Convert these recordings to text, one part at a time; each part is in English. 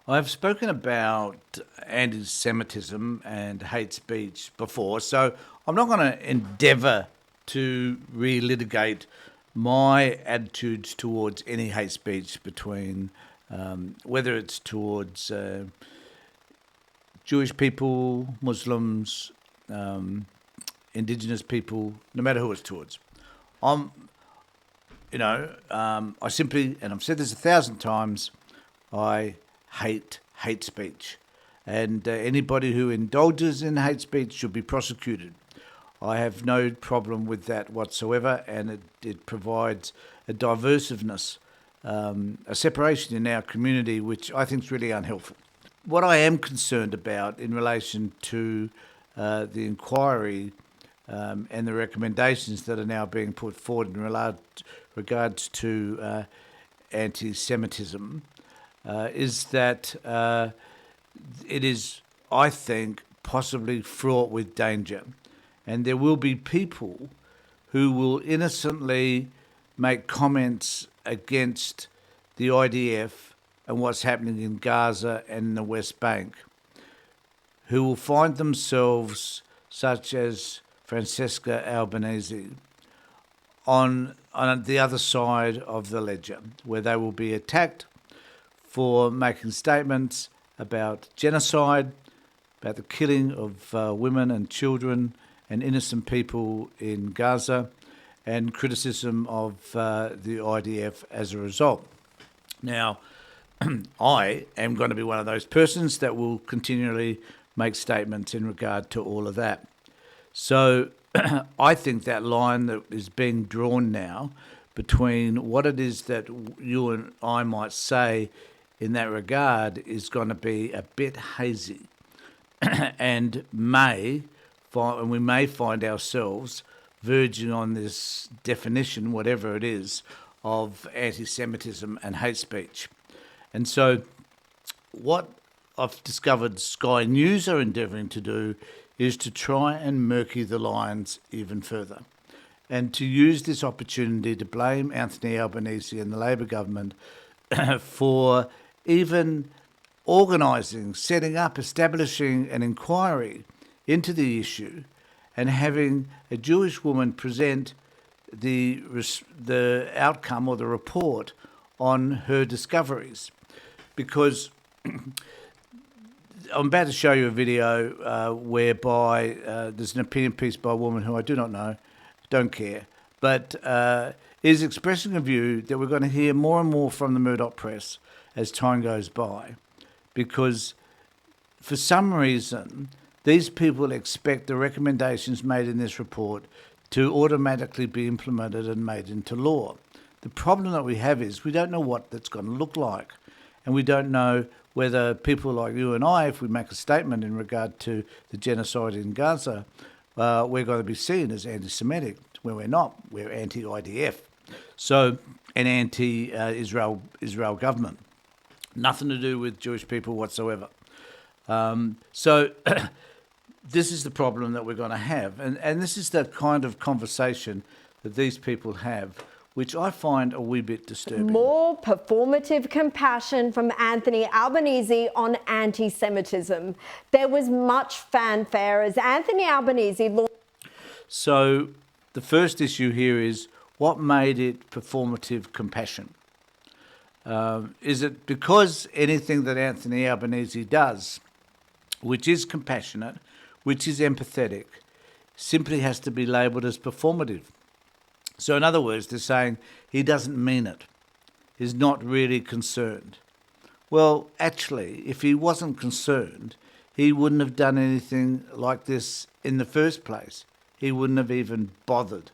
I've spoken about anti-Semitism and hate speech before, so I'm not going to endeavour to relitigate my attitudes towards any hate speech between, whether it's towards Jewish people, Muslims, Indigenous people, no matter who it's towards. I simply, and I've said this 1,000 times, I hate speech. And anybody who indulges in hate speech should be prosecuted. I have no problem with that whatsoever, and it provides a diversiveness, a separation in our community, which I think is really unhelpful. What I am concerned about in relation to the inquiry and the recommendations that are now being put forward in regards to anti-Semitism is that it is, I think, possibly fraught with danger. And there will be people who will innocently make comments against the IDF and what's happening in Gaza and the West Bank, who will find themselves, such as Francesca Albanese, on the other side of the ledger, where they will be attacked for making statements about genocide, about the killing of women and children and innocent people in Gaza, and criticism of the IDF as a result. Now, I am going to be one of those persons that will continually make statements in regard to all of that. So I think that line that is being drawn now between what it is that you and I might say in that regard is going to be a bit hazy and we may find ourselves verging on this definition, whatever it is, of anti-Semitism and hate speech. And so what I've discovered Sky News are endeavouring to do is to try and murky the lines even further and to use this opportunity to blame Anthony Albanese and the Labor government for even organising, setting up, establishing an inquiry into the issue and having a Jewish woman present the outcome or the report on her discoveries. Because I'm about to show you a video whereby there's an opinion piece by a woman who I do not know, don't care, but is expressing a view that we're going to hear more and more from the Murdoch press as time goes by, because for some reason these people expect the recommendations made in this report to automatically be implemented and made into law. The problem that we have is we don't know what that's going to look like, and we don't know whether people like you and I, if we make a statement in regard to the genocide in Gaza, we're going to be seen as anti-Semitic, where we're not. We're anti-IDF, so an anti-Israel government. Nothing to do with Jewish people whatsoever. So this is the problem that we're going to have. And this is the kind of conversation that these people have, which I find a wee bit disturbing. More performative compassion from Anthony Albanese on anti-Semitism. There was much fanfare as Anthony Albanese launched. So the first issue here is, what made it performative compassion? Is it because anything that Anthony Albanese does, which is compassionate, which is empathetic, simply has to be labelled as performative? So in other words, they're saying he doesn't mean it. He's not really concerned. Well, actually, if he wasn't concerned, he wouldn't have done anything like this in the first place. He wouldn't have even bothered.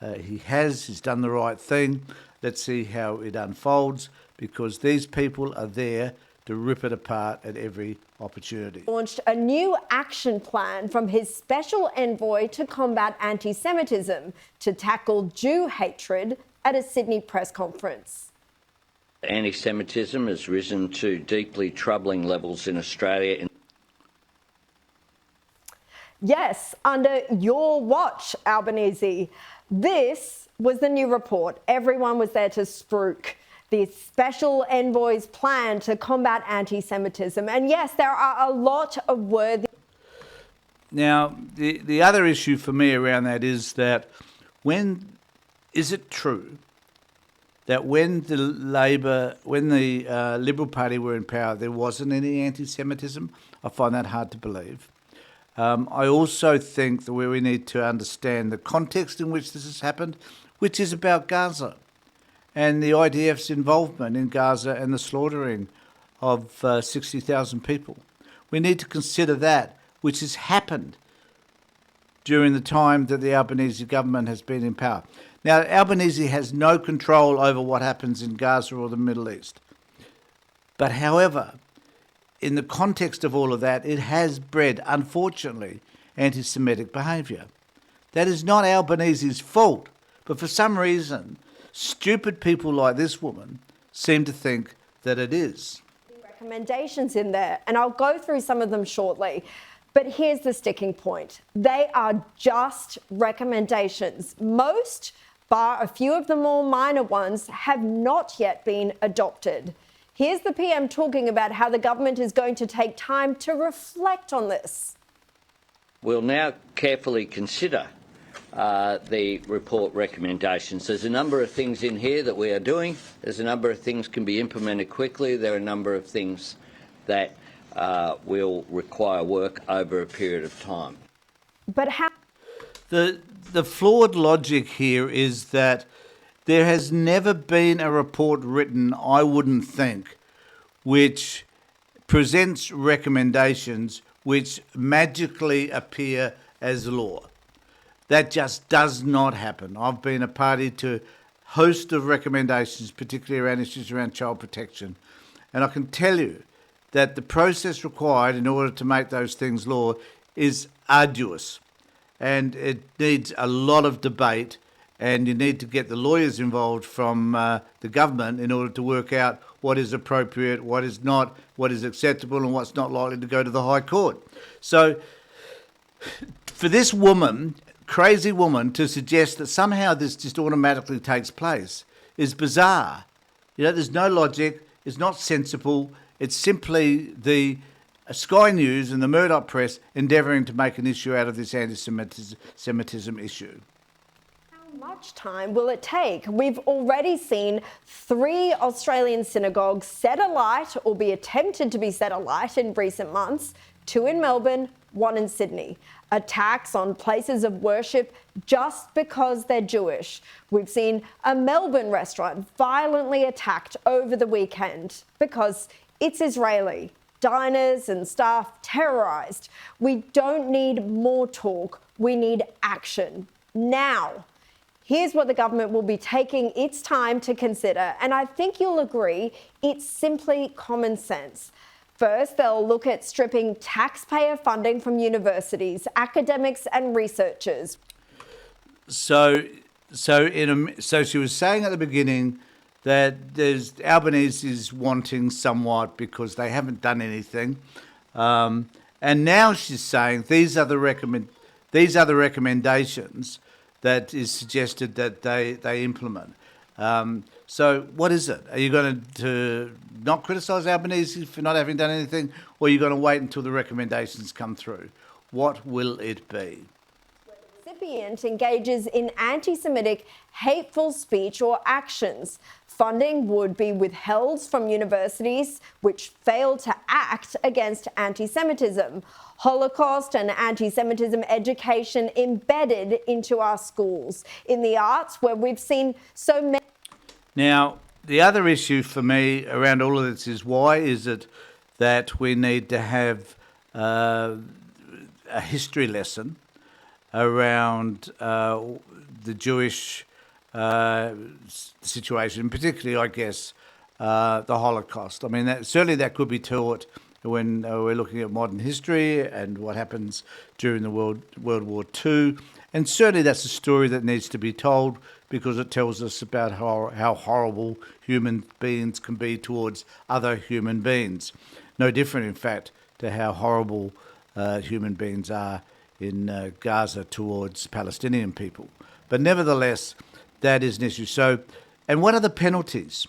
He's done the right thing. Let's see how it unfolds, because these people are there to rip it apart at every opportunity. Launched a new action plan from his special envoy to combat anti-Semitism to tackle Jew hatred at a Sydney press conference. Anti-Semitism has risen to deeply troubling levels in Australia. Yes, under your watch, Albanese. This was the new report. Everyone was there to spruik. the special envoy's plan to combat anti-Semitism. And yes, there are a lot of worthy... Now, the other issue for me around that is that is it true that when the Liberal Party were in power, there wasn't any anti-Semitism? I find that hard to believe. I also think that we need to understand the context in which this has happened, which is about Gaza and the IDF's involvement in Gaza and the slaughtering of 60,000 people. We need to consider that, which has happened during the time that the Albanese government has been in power. Now, Albanese has no control over what happens in Gaza or the Middle East. But however, in the context of all of that, it has bred, unfortunately, anti-Semitic behaviour. That is not Albanese's fault, but for some reason, stupid people like this woman seem to think that it is. Recommendations in there, and I'll go through some of them shortly. But here's the sticking point. They are just recommendations. Most, bar a few of the more minor ones, have not yet been adopted. Here's the PM talking about how the government is going to take time to reflect on this. We'll now carefully consider the report recommendations. There's a number of things in here that we are doing. There's a number of things can be implemented quickly. There are a number of things that will require work over a period of time. But how? The flawed logic here is that there has never been a report written, I wouldn't think, which presents recommendations which magically appear as law. That just does not happen. I've been a party to a host of recommendations, particularly around issues around child protection, and I can tell you that the process required in order to make those things law is arduous, and it needs a lot of debate, and you need to get the lawyers involved from the government in order to work out what is appropriate, what is not, what is acceptable, and what's not likely to go to the High Court. So for this woman, crazy woman, to suggest that somehow this just automatically takes place is bizarre. You know, there's no logic, it's not sensible. It's simply the Sky News and the Murdoch press endeavouring to make an issue out of this anti-Semitism issue. How much time will it take? We've already seen 3 Australian synagogues set alight or be attempted to be set alight in recent months, 2 in Melbourne, 1 in Sydney. Attacks on places of worship just because they're Jewish. We've seen a Melbourne restaurant violently attacked over the weekend because it's Israeli. Diners and staff terrorised. We don't need more talk. We need action. Now, here's what the government will be taking its time to consider, and I think you'll agree it's simply common sense. First, they'll look at stripping taxpayer funding from universities, academics and researchers. So she was saying at the beginning that Albanese is wanting somewhat because they haven't done anything, and now she's saying these are the recommendations that is suggested that they implement. So what is it? Are you going to not criticise Albanese for not having done anything, or are you going to wait until the recommendations come through? What will it be? Recipient engages in anti-Semitic hateful speech or actions. Funding would be withheld from universities which fail to act against anti-Semitism. Holocaust and anti-Semitism education embedded into our schools. In the arts, where we've seen so many... Now, the other issue for me around all of this is, why is it that we need to have a history lesson around the Jewish situation, particularly, I guess, the Holocaust? I mean, certainly that could be taught when we're looking at modern history and what happens during the World War II. And certainly that's a story that needs to be told, because it tells us about how horrible human beings can be towards other human beings. No different, in fact, to how horrible human beings are in Gaza towards Palestinian people. But nevertheless, that is an issue. So, and what are the penalties?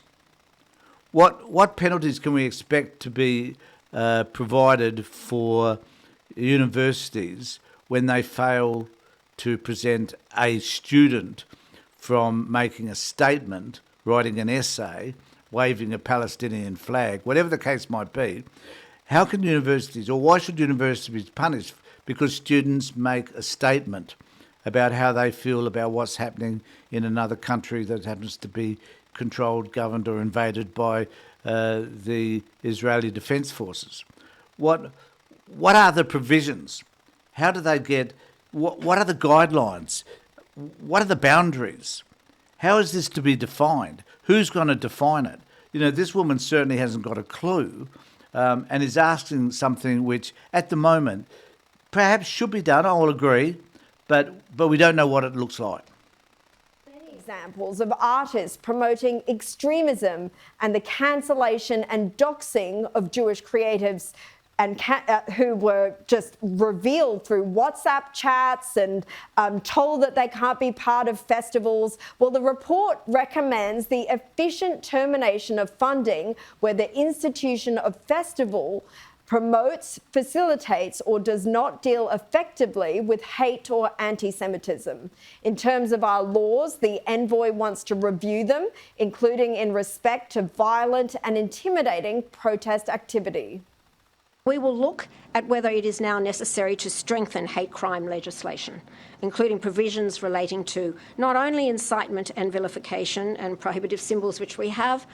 What penalties can we expect to be provided for universities when they fail to present a student from making a statement, writing an essay, waving a Palestinian flag, whatever the case might be? How can universities, or why should universities be punished because students make a statement about how they feel about what's happening in another country that happens to be controlled, governed or invaded by the Israeli Defence Forces? What are the provisions? How do they get, what are the guidelines? What are the boundaries? How is this to be defined? Who's going to define it? You know, this woman certainly hasn't got a clue and is asking something which at the moment perhaps should be done, I'll agree, but we don't know what it looks like. Many examples of artists promoting extremism and the cancellation and doxing of Jewish creatives and who were just revealed through WhatsApp chats and told that they can't be part of festivals. Well, the report recommends the efficient termination of funding where the institution of festival promotes, facilitates, or does not deal effectively with hate or anti-Semitism. In terms of our laws, the envoy wants to review them, including in respect to violent and intimidating protest activity. We will look at whether it is now necessary to strengthen hate crime legislation, including provisions relating to not only incitement and vilification and prohibitive symbols, which we have,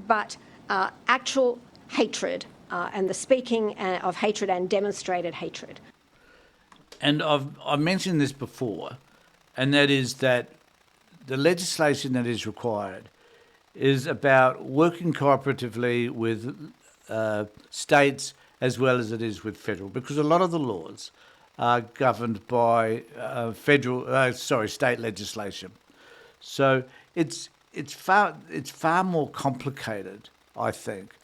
but actual hatred and the speaking of hatred and demonstrated hatred. And I've mentioned this before, and that is that the legislation that is required is about working cooperatively with states as well as it is with federal, because a lot of the laws are governed by state legislation. So it's far more complicated, I think.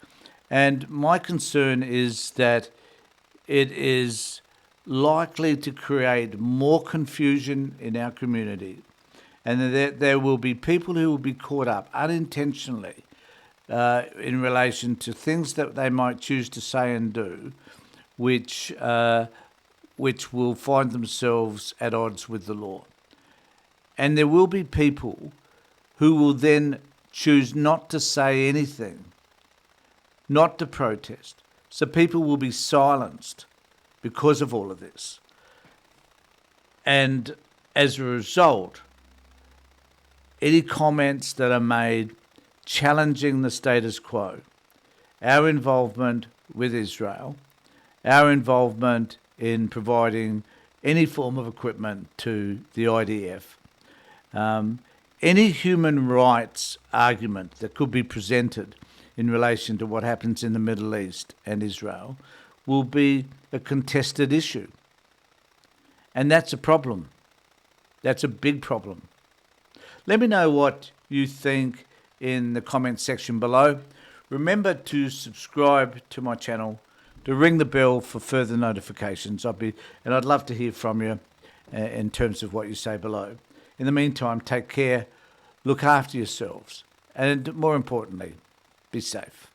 And my concern is that it is likely to create more confusion in our community, and that there will be people who will be caught up unintentionally in relation to things that they might choose to say and do, which will find themselves at odds with the law. And there will be people who will then choose not to say anything, not to protest. So people will be silenced because of all of this. And as a result, any comments that are made challenging the status quo, our involvement with Israel, our involvement in providing any form of equipment to the IDF, any human rights argument that could be presented in relation to what happens in the Middle East and Israel will be a contested issue. And that's a problem. That's a big problem. Let me know what you think in the comments section below. Remember to subscribe to my channel, to ring the bell for further notifications. I'd love to hear from you in terms of what you say below. In the meantime, take care, look after yourselves, and more importantly, be safe.